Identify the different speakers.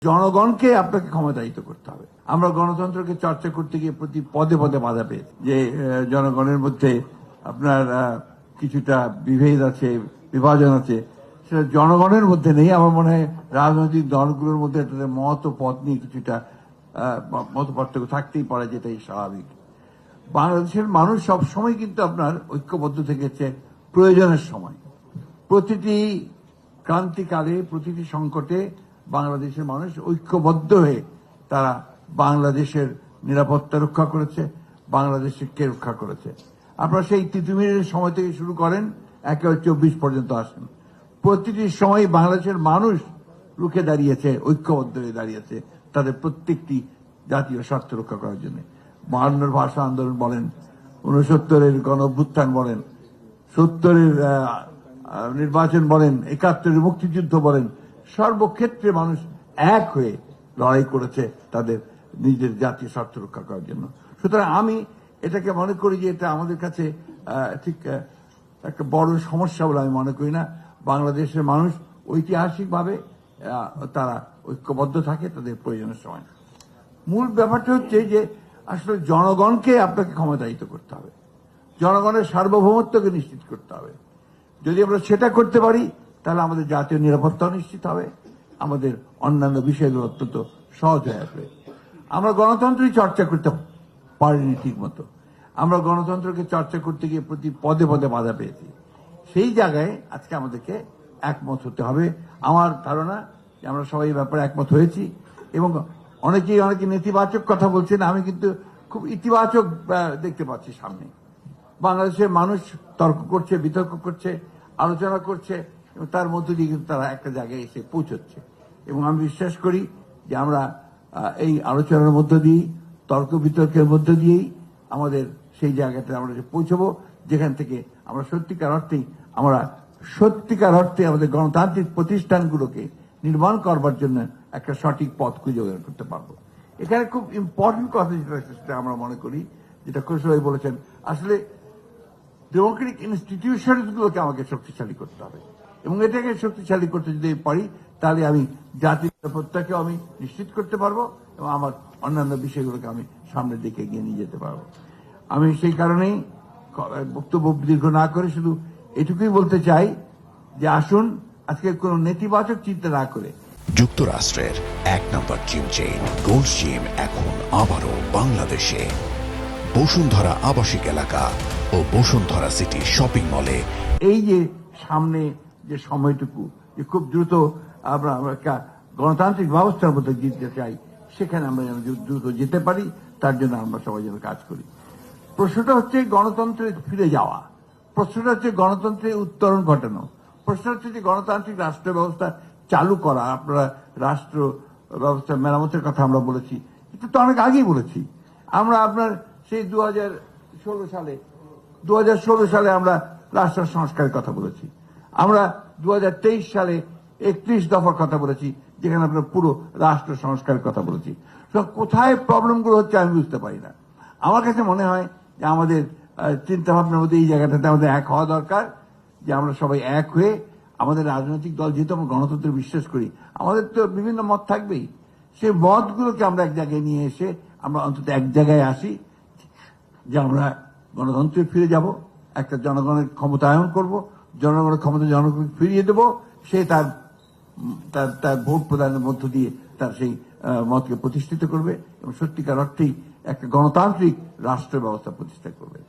Speaker 1: জনগণকে আপনাকে ক্ষমতায়িত করতে হবে। আমরা গণতন্ত্রকে চর্চা করতে গিয়ে প্রতি পদে পদে বাধা পেয়েছি যে জনগণের মধ্যে আপনার কিছুটা বিভেদ আছে, বিভাজন আছে, সেটা জনগণের মধ্যে নেই। আমার মনে হয় রাজনৈতিক দলগুলোর মধ্যে তাদের মত ও পথ নিয়ে কিছুটা মত পার্থক্য থাকতেই পারে, যেটাই স্বাভাবিক। বাংলাদেশের মানুষ সবসময় কিন্তু আপনার ঐক্যবদ্ধ থেকেছে প্রয়োজনের সময়। প্রতিটি ক্রান্তিকালে, প্রতিটি সংকটে বাংলাদেশের মানুষ ঐক্যবদ্ধ হয়ে তারা বাংলাদেশের নিরাপত্তা রক্ষা করেছে, বাংলাদেশকে রক্ষা করেছে। আপনারা সেই তিতুমিরের সময় থেকে শুরু করেন, 1924 পর্যন্ত আসেন। প্রতিটি সময় বাংলাদেশের মানুষ রুখে দাঁড়িয়েছে, ঐক্যবদ্ধ হয়ে দাঁড়িয়েছে তাদের প্রত্যেকটি জাতীয় স্বার্থ রক্ষা করার জন্য। 52 ভাষা আন্দোলন বলেন, 69 গণ অভ্যুত্থান বলেন, 70 নির্বাচন বলেন, 71 মুক্তিযুদ্ধ বলেন, সর্বক্ষেত্রে মানুষ এক হয়ে লড়াই করেছে তাদের নিজের জাতীয় স্বার্থ রক্ষা করার জন্য। সুতরাং আমি এটাকে মনে করি যে এটা আমাদের কাছে ঠিক একটা বড় সমস্যা বলে আমি মনে করি না। বাংলাদেশের মানুষ ঐতিহাসিকভাবে তারা ঐক্যবদ্ধ থাকে তাদের প্রয়োজনের সময়। মূল ব্যাপারটা হচ্ছে যে আসলে জনগণকে আপনাকে ক্ষমতায়িত করতে হবে, জনগণের সার্বভৌমত্বকে নিশ্চিত করতে হবে। যদি আমরা সেটা করতে পারি তাহলে আমাদের জাতীয় নিরাপত্তাও নিশ্চিত হবে, আমাদের অন্যান্য বিষয়গুলো অত্যন্ত সহজ হয়ে আসবে। আমরা গণতন্ত্রই চর্চা করতে পারিনি ঠিক মতো। আমরা গণতন্ত্রকে চর্চা করতে গিয়ে প্রতি পদে পদে বাধা পেয়েছি। সেই জায়গায় আজকে আমাদেরকে একমত হতে হবে। আমার ধারণা যে আমরা সবাই এই ব্যাপারে একমত হয়েছি এবং অনেকে নেতিবাচক কথা বলছেন, আমি কিন্তু খুব ইতিবাচক দেখতে পাচ্ছি সামনে। বাংলাদেশের মানুষ তর্ক করছে, বিতর্ক করছে, আলোচনা করছে এবং তার মধ্য দিয়ে কিন্তু তারা একটা জায়গায় এসে পৌঁছচ্ছে। এবং আমি বিশ্বাস করি যে আমরা এই আলোচনার মধ্য দিয়েই, তর্ক বিতর্কের মধ্য দিয়েই আমাদের সেই জায়গাটা আমরা পৌঁছবো যেখান থেকে আমরা সত্যিকার অর্থে আমাদের গণতান্ত্রিক প্রতিষ্ঠানগুলোকে নির্মাণ করবার জন্য একটা সঠিক পথ খুঁজে বের করতে পারবো। এখানে খুব ইম্পর্টেন্ট কথা যেটা আমরা মনে করি, যেটা খসরু বলেছেন, আসলে ডেমোক্রেটিক ইনস্টিটিউশনস গুলোকে আমাকে শক্তিশালী করতে হবে এবং এটাকে শক্তিশালী করতে যদি পারি তাহলে আমি জাতীয় নিরাপত্তাকেও আমি নিশ্চিত করতে পারবো এবং আমার অন্যান্য বিষয়গুলোকে আমি সামনের দিকে এগিয়ে নিয়ে যেতে পারবো। আমি সেই কারণেই বক্তব্য দীর্ঘ না করে শুধু এটুকুই বলতে চাই যে আসুন আজকে কোনো নেতিবাচক চিন্তা না করে
Speaker 2: যুক্তরাষ্ট্রের 1 নম্বর জিম চেইন গোল্ডস জিম এখন আবারও বাংলাদেশে বসুন্ধরা আবাসিক এলাকা ও বসুন্ধরা সিটি শপিং মলে।
Speaker 1: এই যে সামনে যে সময়টুকু যে খুব দ্রুত আমরা একটা গণতান্ত্রিক ব্যবস্থার মধ্যে জিততে চাই, সেখানে আমরা যেন দ্রুত যেতে পারি, তার জন্য আমরা সবাই যেন কাজ করি। প্রশ্নটা হচ্ছে গণতন্ত্রে ফিরে যাওয়া, প্রশ্নটা হচ্ছে গণতন্ত্রের উত্তরণ ঘটানো, প্রশ্নটা হচ্ছে যে গণতান্ত্রিক রাষ্ট্র ব্যবস্থা চালু করা। আপনারা রাষ্ট্র ব্যবস্থা মেরামতের কথা আমরা বলেছি, এটা তো অনেক আগেই বলেছি। আমরা আপনার সেই 2016 সালে আমরা রাষ্ট্র সংস্কারের কথা বলেছি। আমরা 2023 সালে 31 দফার কথা বলেছি, যেখানে আমরা পুরো রাষ্ট্র সংস্কারের কথা বলেছি। কোথায় প্রবলেমগুলো হচ্ছে আমি বুঝতে পারি না। আমার কাছে মনে হয় যে আমাদের চিন্তা ভাবনার মধ্যে এই জায়গাটাতে আমাদের এক হওয়া দরকার, যে আমরা সবাই এক হয়ে আমাদের রাজনৈতিক দল, যেহেতু আমরা গণতন্ত্রে বিশ্বাস করি, আমাদের তো বিভিন্ন মত থাকবেই, সেই মতগুলোকে আমরা এক জায়গায় নিয়ে এসে আমরা অন্তত এক জায়গায় আসি যে আমরা গণতন্ত্রে ফিরে যাব, একটা জনগণের ক্ষমতায়ন করব, জনগণের ক্ষমতা জনগণকে ফিরিয়ে দেব, সে তার ভোট প্রদানের মধ্য দিয়ে তার সেই মতকে প্রতিষ্ঠিত করবে এবং সত্যিকার অর্থেই একটা গণতান্ত্রিক রাষ্ট্র ব্যবস্থা প্রতিষ্ঠা করবে।